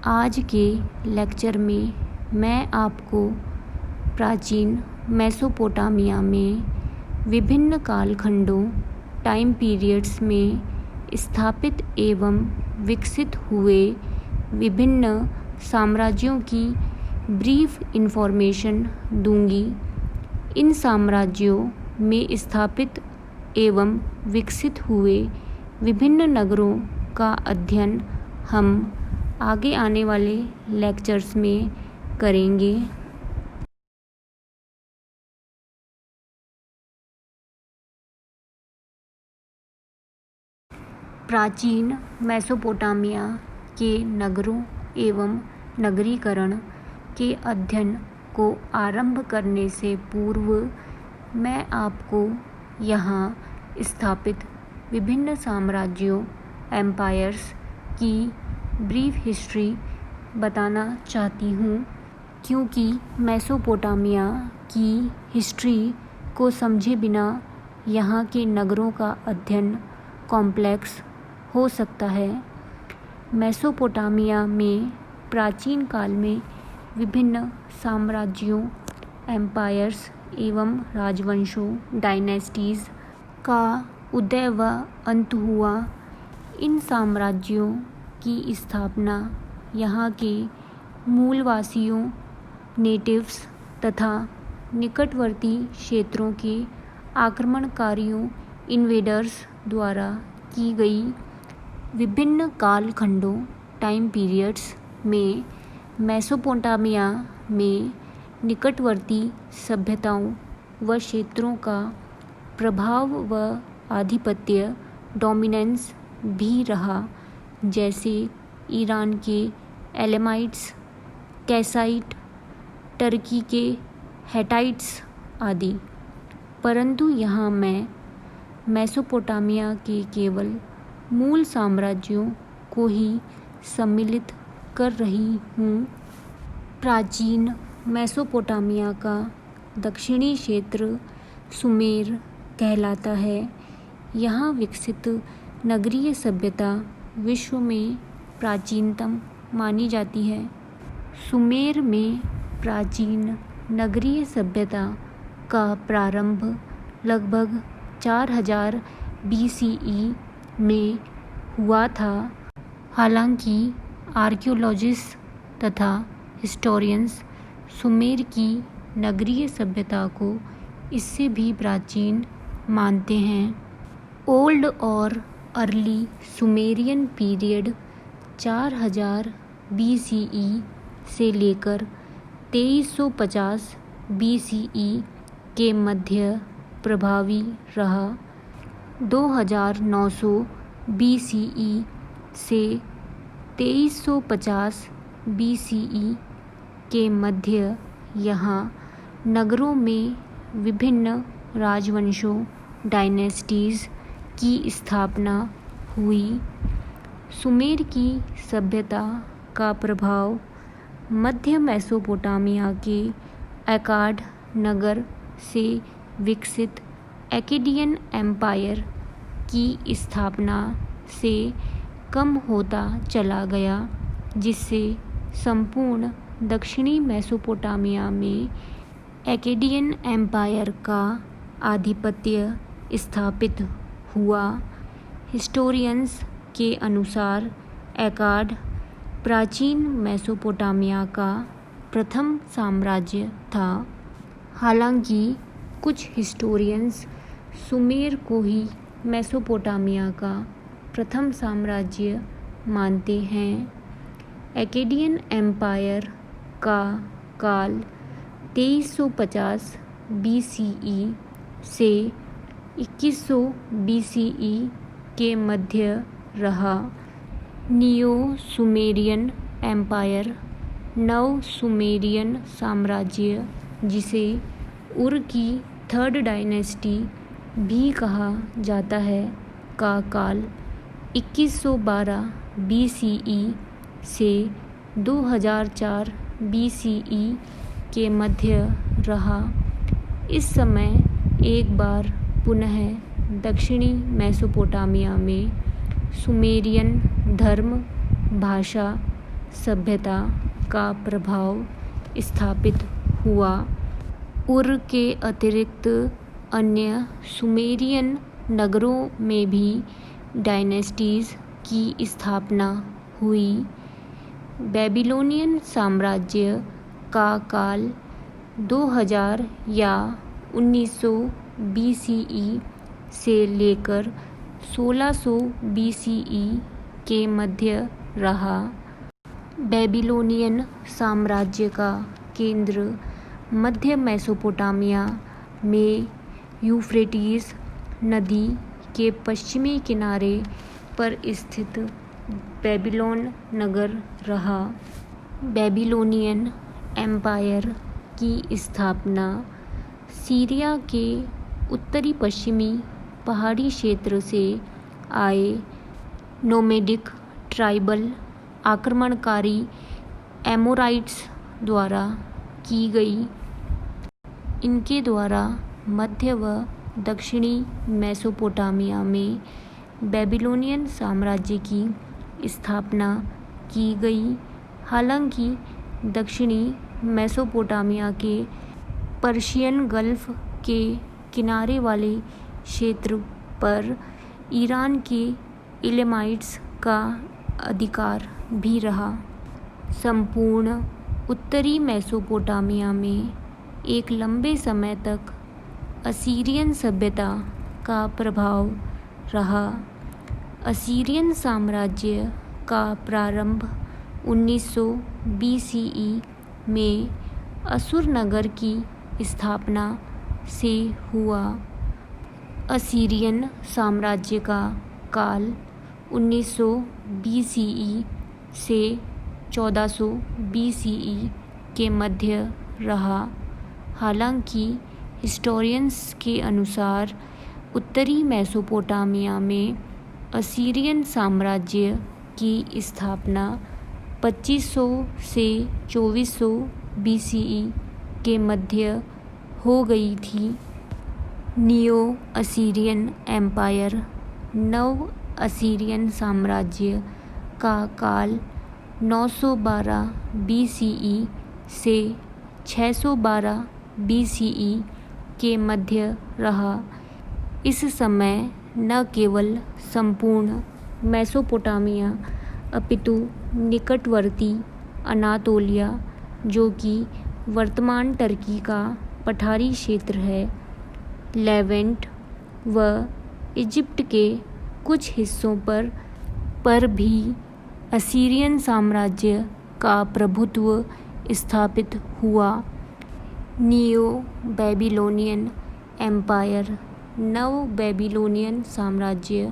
आज के लेक्चर में मैं आपको प्राचीन मेसोपोटामिया में विभिन्न कालखंडों टाइम पीरियड्स में स्थापित एवं विकसित हुए विभिन्न साम्राज्यों की ब्रीफ इंफॉर्मेशन दूंगी। इन साम्राज्यों में स्थापित एवं विकसित हुए विभिन्न नगरों का अध्ययन हम आगे आने वाले लेक्चर्स में करेंगे। प्राचीन मेसोपोटामिया के नगरों एवं नगरीकरण के अध्ययन को आरंभ करने से पूर्व मैं आपको यहाँ स्थापित विभिन्न साम्राज्यों एम्पायर्स की ब्रीफ हिस्ट्री बताना चाहती हूँ, क्योंकि मेसोपोटामिया की हिस्ट्री को समझे बिना यहाँ के नगरों का अध्ययन कॉम्प्लेक्स हो सकता है। मेसोपोटामिया में प्राचीन काल में विभिन्न साम्राज्यों एम्पायर्स एवं राजवंशों डायनेस्टीज़ का उदय व अंत हुआ। इन साम्राज्यों की स्थापना यहाँ के मूलवासियों नेटिव्स तथा निकटवर्ती क्षेत्रों के आक्रमणकारियों इन्वेडर्स द्वारा की गई। विभिन्न कालखंडों टाइम पीरियड्स में मेसोपोटामिया में निकटवर्ती सभ्यताओं व क्षेत्रों का प्रभाव व आधिपत्य डोमिनेंस भी रहा, जैसे ईरान के एलेमाइट्स, कैसाइट, टर्की के हेटाइट्स आदि। परंतु यहाँ मैं मेसोपोटामिया के केवल मूल साम्राज्यों को ही सम्मिलित कर रही हूँ। प्राचीन मेसोपोटामिया का दक्षिणी क्षेत्र सुमेर कहलाता है। यहाँ विकसित नगरीय सभ्यता विश्व में प्राचीनतम मानी जाती है। सुमेर में प्राचीन नगरीय सभ्यता का प्रारंभ लगभग 4000 BCE में हुआ था। हालांकि आर्कियोलॉजिस्ट तथा हिस्टोरियंस सुमेर की नगरीय सभ्यता को इससे भी प्राचीन मानते हैं। ओल्ड और अर्ली सुमेरियन पीरियड 4000 BCE से लेकर 2350 BCE के मध्य प्रभावी रहा। 2900 BCE से 2350 BCE के मध्य यहाँ नगरों में विभिन्न राजवंशों डायनेस्टीज़ की स्थापना हुई। सुमेर की सभ्यता का प्रभाव मध्य मेसोपोटामिया के अकाड नगर से विकसित एकेडियन एम्पायर की स्थापना से कम होता चला गया, जिससे संपूर्ण दक्षिणी मेसोपोटामिया में एकेडियन एम्पायर का आधिपत्य स्थापित हुआ। हिस्टोरियंस के अनुसार अकाड प्राचीन मेसोपोटामिया का प्रथम साम्राज्य था। हालांकि कुछ हिस्टोरियंस सुमेर को ही मेसोपोटामिया का प्रथम साम्राज्य मानते हैं। एकेडियन एम्पायर का काल 2350 BCE से 2100 BCE के मध्य रहा। नियो सुमेरियन एम्पायर नव सुमेरियन साम्राज्य, जिसे उर की थर्ड डायनेस्टी भी कहा जाता है, का काल 2112 BCE से 2004 BCE के मध्य रहा। इस समय एक बार पुनः दक्षिणी मेसोपोटामिया में सुमेरियन धर्म, भाषा, सभ्यता का प्रभाव स्थापित हुआ। उर के अतिरिक्त अन्य सुमेरियन नगरों में भी डायनेस्टीज़ की स्थापना हुई। बेबीलोनियन साम्राज्य का काल 2000 या 1900 BCE से लेकर 1600 BCE के मध्य रहा। बेबीलोनियन साम्राज्य का केंद्र मध्य मेसोपोटामिया में यूफ्रेटिस नदी के पश्चिमी किनारे पर स्थित बेबीलोन नगर रहा। बेबीलोनियन एम्पायर की स्थापना सीरिया के उत्तरी पश्चिमी पहाड़ी क्षेत्र से आए नोमैडिक ट्राइबल आक्रमणकारी एमोराइट्स द्वारा की गई। इनके द्वारा मध्य व दक्षिणी मेसोपोटामिया में बेबीलोनियन साम्राज्य की स्थापना की गई। हालांकि दक्षिणी मेसोपोटामिया के पर्शियन गल्फ के किनारे वाले क्षेत्र पर ईरान के इलेमाइट्स का अधिकार भी रहा। संपूर्ण उत्तरी मेसोपोटामिया में एक लंबे समय तक असीरियन सभ्यता का प्रभाव रहा। असीरियन साम्राज्य का प्रारंभ 1900 BCE में असुर नगर की स्थापना से हुआ। असीरियन साम्राज्य का काल 1900 BCE से 1400 BCE के मध्य रहा। हालांकि हिस्टोरियंस के अनुसार उत्तरी मेसोपोटामिया में असीरियन साम्राज्य की स्थापना 2500 से 2400 BCE के मध्य हो गई थी। नियो असीरियन एम्पायर नव असीरियन साम्राज्य का काल 912 BCE से 612 BCE के मध्य रहा। इस समय न केवल संपूर्ण मेसोपोटामिया अपितु निकटवर्ती अनातोलिया, जो कि वर्तमान टर्की का पठारी क्षेत्र है, लेवेंट व इजिप्ट के कुछ हिस्सों पर भी असीरियन साम्राज्य का प्रभुत्व स्थापित हुआ। नियो बेबीलोनियन एम्पायर नव बेबीलोनियन साम्राज्य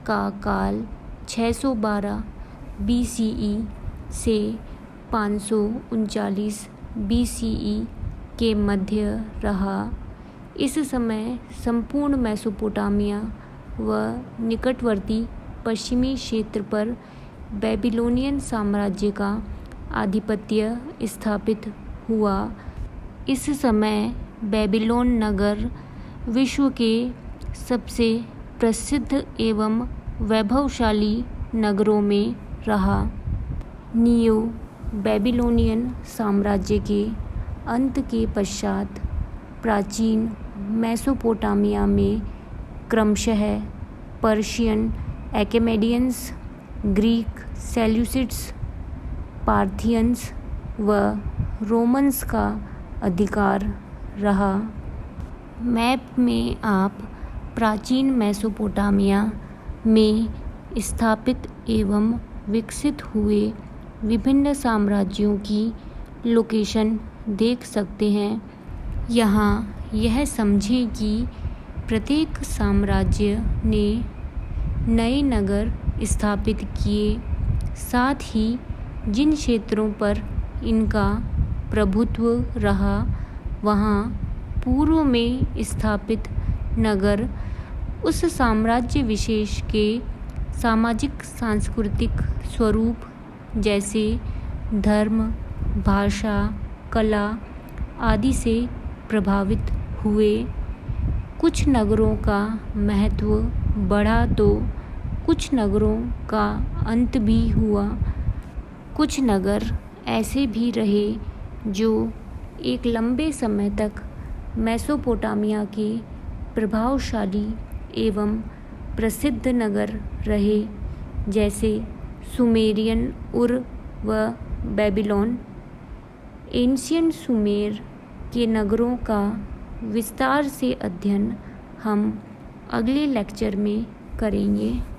का काल 612 BCE से 539 BCE के मध्य रहा। इस समय संपूर्ण मेसोपोटामिया व निकटवर्ती पश्चिमी क्षेत्र पर बेबीलोनियन साम्राज्य का आधिपत्य स्थापित हुआ। इस समय बेबीलोन नगर विश्व के सबसे प्रसिद्ध एवं वैभवशाली नगरों में रहा। नियो बेबीलोनियन साम्राज्य के अंत के पश्चात प्राचीन मेसोपोटामिया में क्रमशः पर्शियन एक्मेडियंस, ग्रीक सेल्यूसिड्स, पार्थियंस व रोमन्स का अधिकार रहा। मैप में आप प्राचीन मेसोपोटामिया में स्थापित एवं विकसित हुए विभिन्न साम्राज्यों की लोकेशन देख सकते हैं। यहाँ यह समझें कि प्रत्येक साम्राज्य ने नए नगर स्थापित किए, साथ ही जिन क्षेत्रों पर इनका प्रभुत्व रहा वहाँ पूर्व में स्थापित नगर उस साम्राज्य विशेष के सामाजिक सांस्कृतिक स्वरूप जैसे धर्म, भाषा, कला आदि से प्रभावित हुए। कुछ नगरों का महत्व बढ़ा तो कुछ नगरों का अंत भी हुआ। कुछ नगर ऐसे भी रहे जो एक लंबे समय तक मेसोपोटामिया के प्रभावशाली एवं प्रसिद्ध नगर रहे, जैसे सुमेरियन उर व बेबीलोन। एंशियंट सुमेर के नगरों का विस्तार से अध्ययन हम अगले लेक्चर में करेंगे।